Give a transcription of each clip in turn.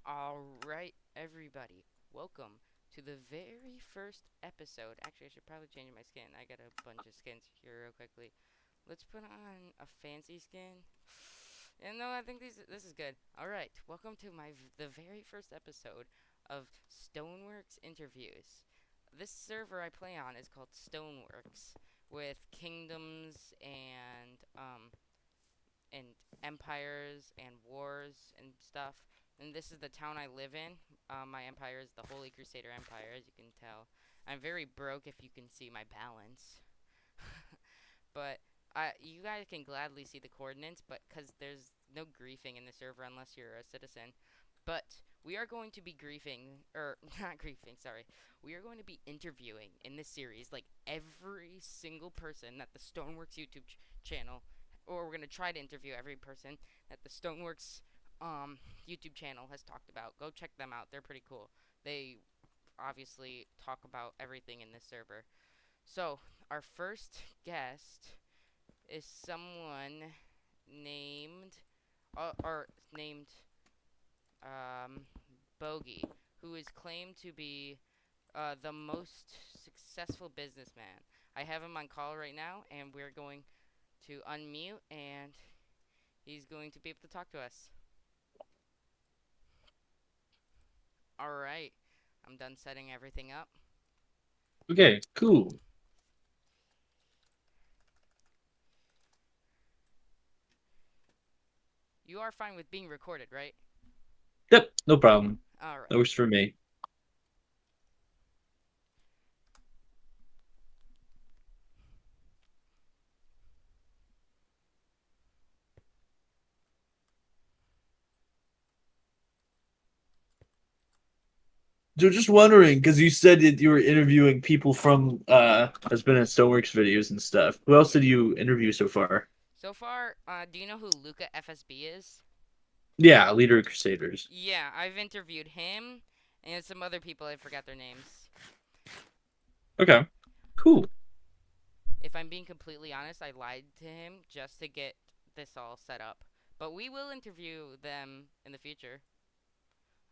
All right, everybody, welcome to the very first episode. Actually, I should probably change my skin. I got a bunch of skins here, real quickly. Let's put on a fancy skin. And no, I think this is good. All right, welcome to the very first episode of Stoneworks interviews. This server I play on is called Stoneworks, with kingdoms and empires and wars and stuff. And this is the town I live in. My empire is the Holy Crusader Empire, as you can tell. I'm very broke if you can see my balance. But you guys can gladly see the coordinates, but because there's no griefing in the server unless you're a citizen. But we are going to be griefing, or not griefing, sorry. We are going to be interviewing in this series, like every single person that the Stoneworks YouTube channel, or we're going to try to interview every person that the Stoneworks YouTube channel has talked about. Go check them out. They're pretty cool. They obviously talk about everything in this server. So, our first guest is someone named or named um, Bogey, who is claimed to be the most successful businessman. I have him on call right now, and we're going to unmute, and he's going to be able to talk to us. All right, I'm done setting everything up. Okay, cool. You are fine with being recorded, right? Yep, no problem. All That right. works for me. So just wondering, because you said that you were interviewing people from has been in Stoneworks videos and stuff. Who else did you interview so far? So far, do you know who Luca FSB is? Yeah, Leader of Crusaders. Yeah, I've interviewed him and some other people. I forgot their names. Okay, cool. If I'm being completely honest, I lied to him just to get this all set up. But we will interview them in the future.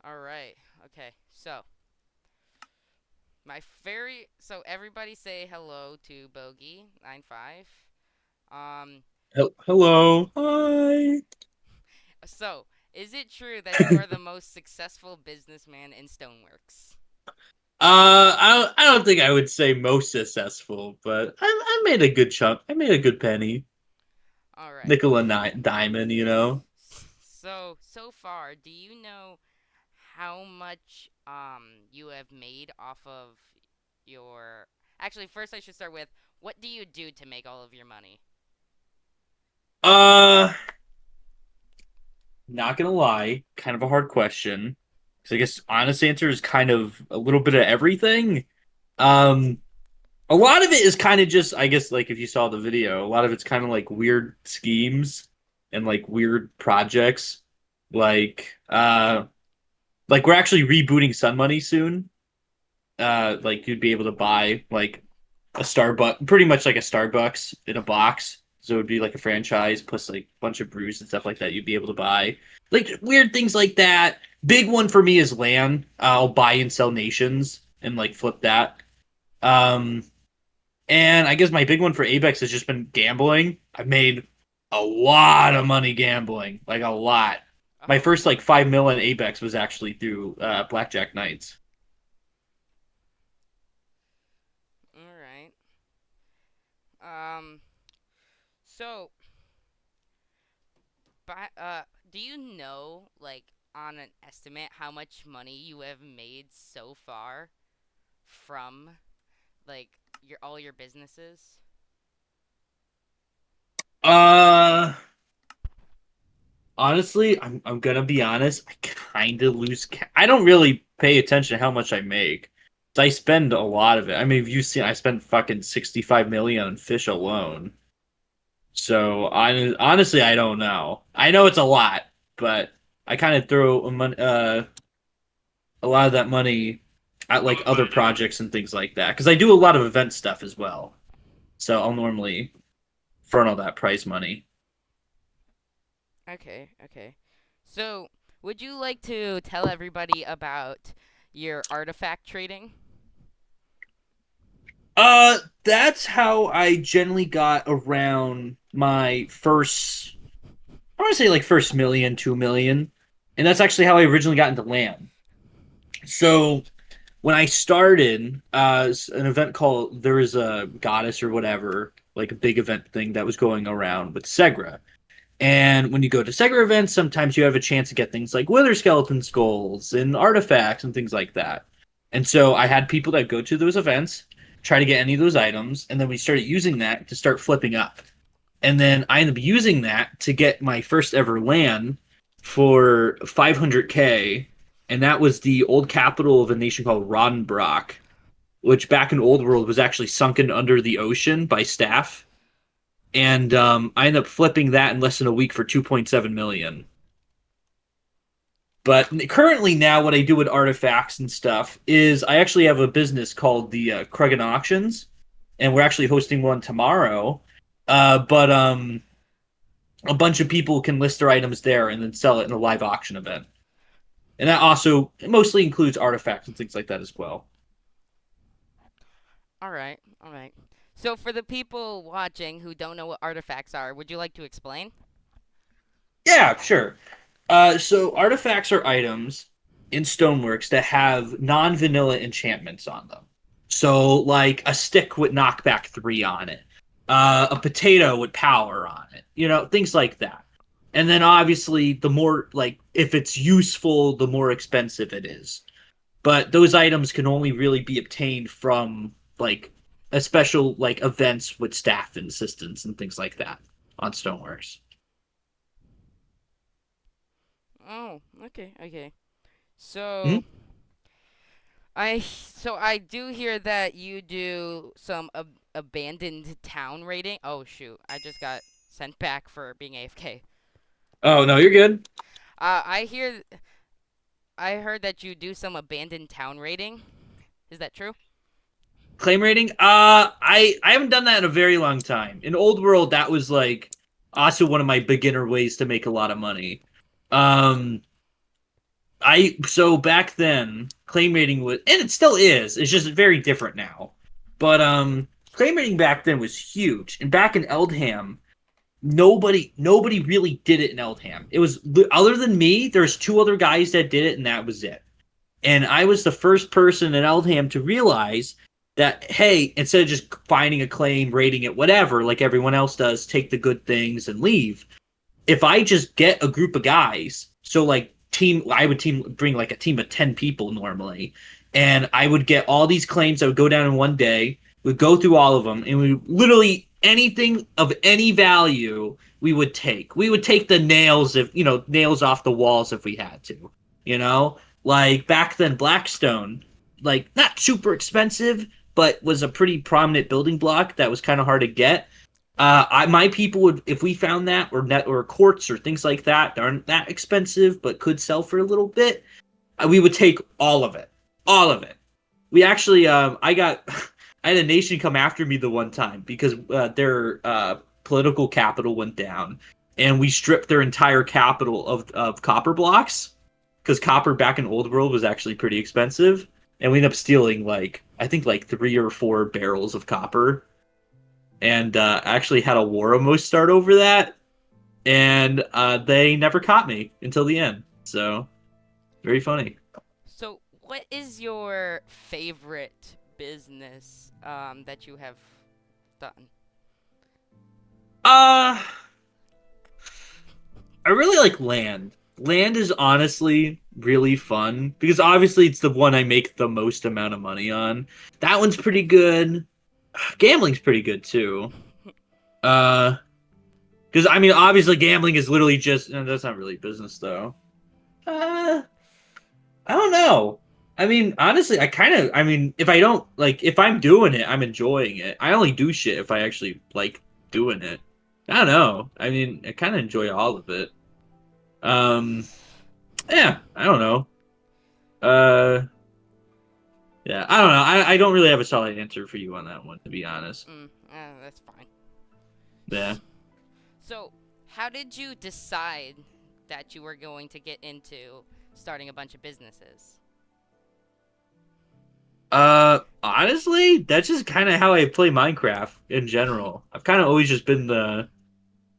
All right. Okay. So everybody say hello to boogie95. Um Hello. Hi. so is it true that you are the most successful businessman in Stoneworks? I don't think I would say most successful, but I made a good chunk. I made a good penny, All right. nickel and diamond. So far, do you know how much you have made off of your Actually, first I should start with, what do you do to make all of your money? Uh, Not gonna lie, kind of a hard question. So I guess honest answer is kind of a little bit of everything. Um, a lot of it is kind of just, I guess, like if you saw the video, a lot of it's kind of like weird schemes and like weird projects. Like, like we're actually rebooting Sun Money soon. Like you'd be able to buy like a Starbucks, pretty much like a Starbucks in a box. So it would be like a franchise plus like a bunch of brews and stuff like that you'd be able to buy. Like weird things like that. Big one for me is land. I'll buy and sell nations and like flip that. Um, and I guess my big one for Apex has just been gambling. I've made a lot of money gambling, like a lot. My Oh, first like 5 mil in Apex was actually through Blackjack Nights. all right. Um, so, do you know, like, on an estimate, how much money you have made so far from, like, your all your businesses? Uh Honestly, I'm gonna be honest. I kind of lose. I don't really pay attention to how much I make. I spend a lot of it. I mean, if you see, I spent fucking 65 million on fish alone. So honestly, I don't know. I know it's a lot, but I kind of throw a lot of that money at like other projects and things like that because I do a lot of event stuff as well. So I'll normally front all that prize money. Okay, okay. So, Would you like to tell everybody about your artifact trading? That's how I generally got around my first, I want to say like first million, 2 million. And that's actually how I originally got into land. So when I started, an event called, there was a goddess or whatever, like a big event thing that was going around with Segra. And when you go to Segra events, sometimes you have a chance to get things like wither skeleton skulls and artifacts and things like that. And so I had people that go to those events, try to get any of those items, and then we started using that to start flipping up. And then I ended up using that to get my first ever land for 500K, and that was the old capital of a nation called Rodenbrock, which back in Old World was actually sunken under the ocean by staff. And I ended up flipping that in less than a week for 2.7 million. But currently now, what I do with artifacts and stuff is I actually have a business called the Kregan Auctions, and we're actually hosting one tomorrow. But a bunch of people can list their items there and then sell it in a live auction event. And that also mostly includes artifacts and things like that as well. All right, all right. So, for the people watching who don't know what artifacts are, would you like to explain? Yeah, sure. So artifacts are items in stoneworks that have non-vanilla enchantments on them. So like a stick with knockback 3 on it, a potato with power on it, things like that. And then obviously the more like if it's useful, the more expensive it is. But those items can only really be obtained from like a special like events with staff and assistants and things like that on stoneworks. Oh, okay, okay. Mhm. So, I do hear that you do some abandoned town raiding. Oh shoot, I just got sent back for being AFK. Oh no, you're good. I hear I heard that you do some abandoned town raiding. Is that true? Claim rating? I haven't done that in a very long time. In Old World, that was like also one of my beginner ways to make a lot of money. Um, I so back then claim rating was, and it still is. It's just very different now. But claim rating back then was huge, and back in Eldham, nobody really did it in Eldham. It was other than me. There's two other guys that did it, and that was it. And I was the first person in Eldham to realize that, hey, instead of just finding a claim, rating it, whatever, like everyone else does, take the good things and leave. If I just get a group of guys, so like I would bring like a team of 10 people normally, and I would get all these claims that would go down in one day. We'd go through all of them, and we literally anything of any value we would take. We would take the nails if nails off the walls if we had to. You know, like back then, Blackstone, like not super expensive, but was a pretty prominent building block that was kind of hard to get. My people would, if we found that, or net or quartz or things like that aren't that expensive but could sell for a little bit, we would take all of it. We actually, I got, I had a nation come after me the one time because their political capital went down, and we stripped their entire capital of copper blocks because copper back in Old World was actually pretty expensive, and we ended up stealing like I think like 3 or 4 barrels of copper, and actually had a war almost start over that, and they never caught me until the end. So very funny. So, what is your favorite business that you have done? Uh I really like land. Land is honestly really fun because obviously it's the one I make the most amount of money on. That one's pretty good. Gambling's pretty good too. Uh, because I mean, obviously gambling is literally just that's not really business though. Uh, I don't know. I mean, honestly, I mean, if I don't like, if I'm doing it, I'm enjoying it. I only do shit if I actually like doing it. I don't know. I mean, I kind of enjoy all of it. Um, yeah, I don't know. Uh, yeah, I don't know. I don't really have a solid answer for you on that one, to be honest. That's fine. Yeah. So, how did you decide that you were going to get into starting a bunch of businesses? Honestly, that's just kind of how I play Minecraft in general. I've kind of always just been the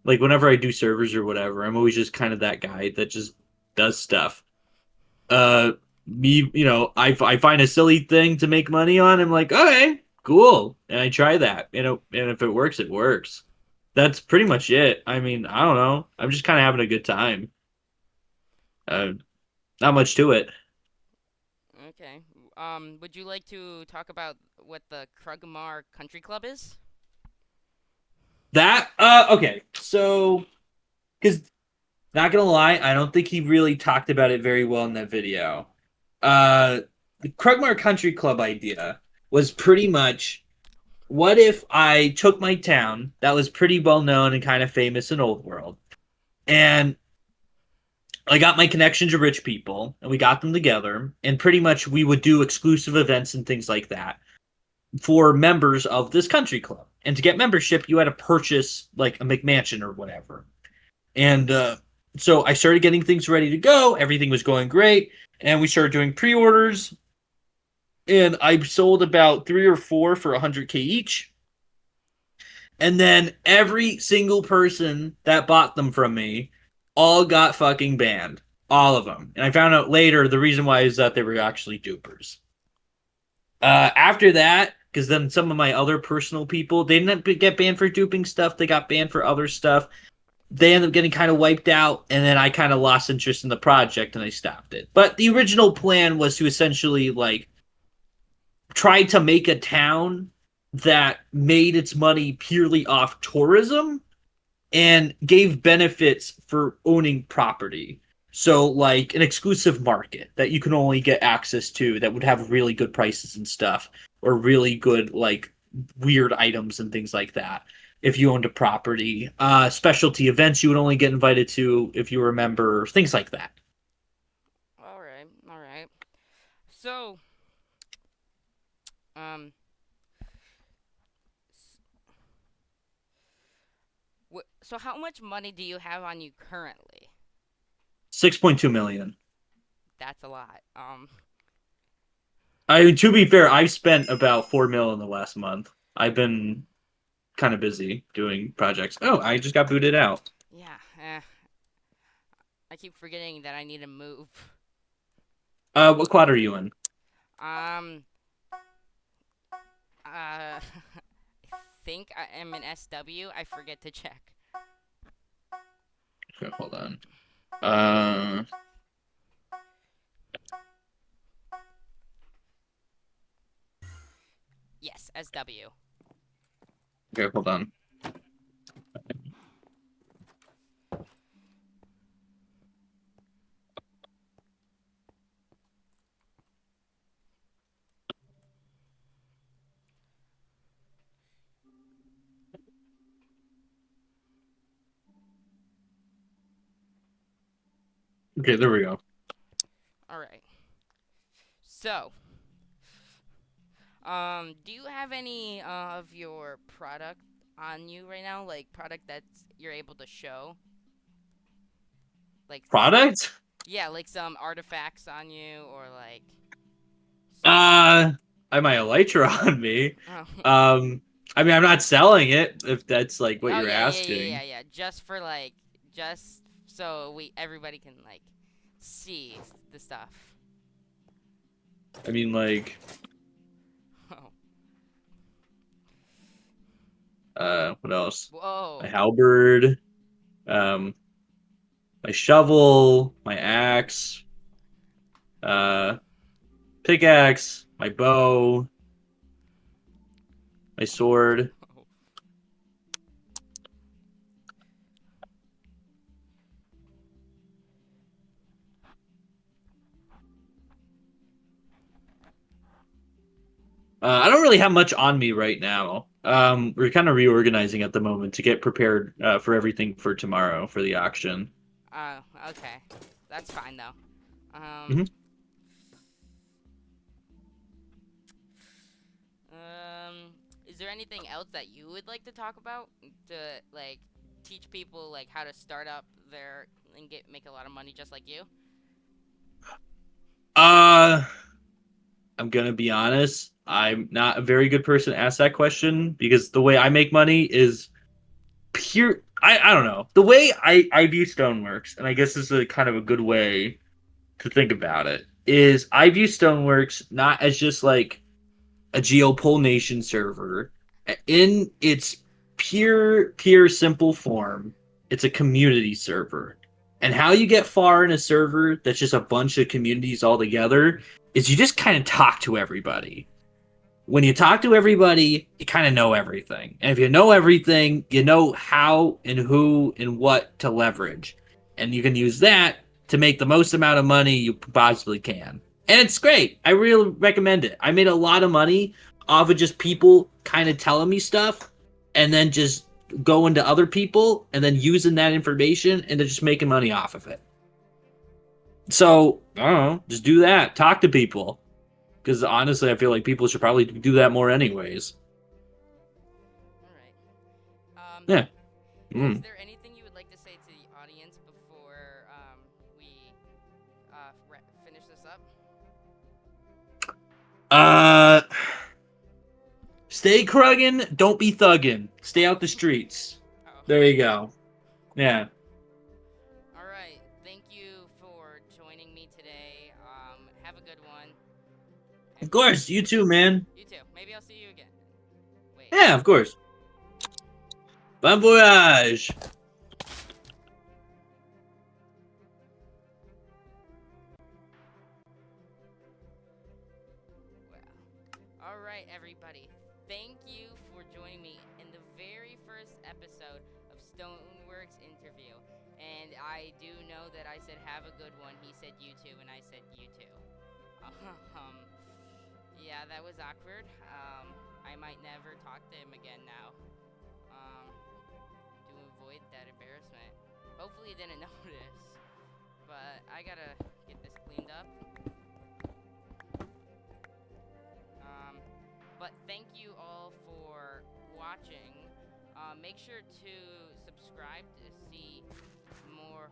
like whenever I do servers or whatever, I'm always just kind of that guy that just does stuff. Uh, me, I find a silly thing to make money on. I'm like, okay, cool, and I try that, and if it works, it works. That's pretty much it. I mean, I don't know. I'm just kind of having a good time. Uh, Not much to it. Okay. Would you like to talk about what the Krugmar Country Club is? Okay. So, because not gonna lie, I don't think he really talked about it very well in that video. The Krugmar Country Club idea was pretty much what if I took my town that was pretty well known and kind of famous in Old World, and I got my connection to rich people, and we got them together, and pretty much we would do exclusive events and things like that for members of this country club. And to get membership, you had to purchase like a McMansion or whatever. And so I started getting things ready to go. Everything was going great. And we started doing pre orders. And I sold about three or four for 100K each. And then every single person that bought them from me all got fucking banned. All of them. And I found out later the reason why is that they were actually dupers. After that, because then some of my other personal people, they didn't get banned for duping stuff. They got banned for other stuff. They ended up getting kind of wiped out, and then I kind of lost interest in the project and I stopped it. But the original plan was to essentially like try to make a town that made its money purely off tourism and gave benefits for owning property. So, like an exclusive market that you can only get access to that would have really good prices and stuff, or really good, like, weird items and things like that if you owned a property. Specialty events you would only get invited to if you were a member, things like that. All right, all right. So, um, so how much money do you have on you currently? 6.2 million. That's a lot. I mean, to be fair, I've spent about 4 mil in the last month. I've been kind of busy doing projects. Oh, I just got booted out. Yeah. I keep forgetting that I need to move. What quad are you in? Um, I think I am in SW. I forget to check. Okay, hold on. Uh, Yes, SW. okay, hold on. Okay, there we go. All right. So, do you have any of your product on you right now? Like product that's you're able to show? Like, Product? yeah, like some artifacts on you or like something. Uh, I have my Elytra on me. Oh, Um, I mean, I'm not selling it if that's like what oh you're yeah, yeah, yeah, yeah, asking. yeah. Just for like, just so we everybody can like see the stuff. I mean, like, Oh, what else? My whoa. halberd, um, my shovel, my axe, uh, pickaxe, my bow, my sword. I don't really have much on me right now. We're kind of reorganizing at the moment to get prepared for everything for tomorrow for the auction. Oh, okay. That's fine though. Hmm. Um, is there anything else that you would like to talk about to like teach people like how to start up their and get make a lot of money just like you? Uh, I'm gonna be honest. I'm not a very good person to ask that question because the way I make money is pure. I don't know. The way I view Stoneworks, and I guess this is a kind of a good way to think about it, is I view Stoneworks not as just like a Geopol Nation server. In its pure, simple form, it's a community server. And how you get far in a server that's just a bunch of communities all together is you just kind of talk to everybody. When you talk to everybody, you kind of know everything. And if you know everything, you know how and who and what to leverage. And you can use that to make the most amount of money you possibly can. And it's great. I really recommend it. I made a lot of money off of just people kind of telling me stuff and then just going to other people and then using that information and then just making money off of it. So, I don't know, just do that. Talk to people. Because honestly, I feel like people should probably do that more, anyways. All right. Yeah. Is Mm. there anything you would like to say to the audience before we finish this up? Uh, Stay cruggin', don't be thuggin'. Stay out the streets. Oh. There you go. Yeah. All right. Thank you for joining me today. Have a good one. And Of course, you too, man. you too. Maybe I'll see you again. Wait. Yeah, of course. Bon voyage. Well. All right, everybody. Thank you for joining me in the very first episode of Stoneworks interview. And I do know that I said have a good one. He said you too, and I said you too. Um, yeah, that was awkward. I might never talk to him again now. Um, to avoid that embarrassment. Hopefully, he didn't notice. But I gotta get this cleaned up. Um, but thank you all for watching. Make sure to subscribe to see more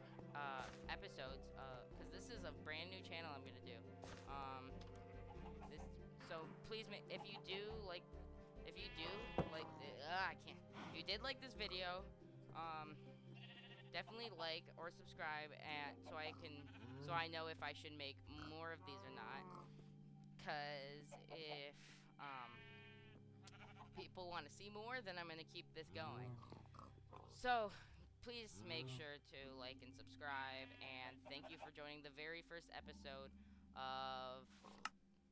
episodes. Because this is a brand new channel I'm gonna do. This so please if you do like I can't. If you did like this video, um, definitely like or subscribe and so I know if I should make more of these or not. Cause if people want to see more, then I'm gonna keep this going. So please make sure to like and subscribe. And thank you for joining the very first episode of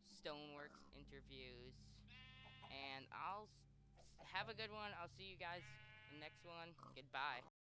Stoneworks interviews. And have a good one. I'll see you guys in the next one. Goodbye.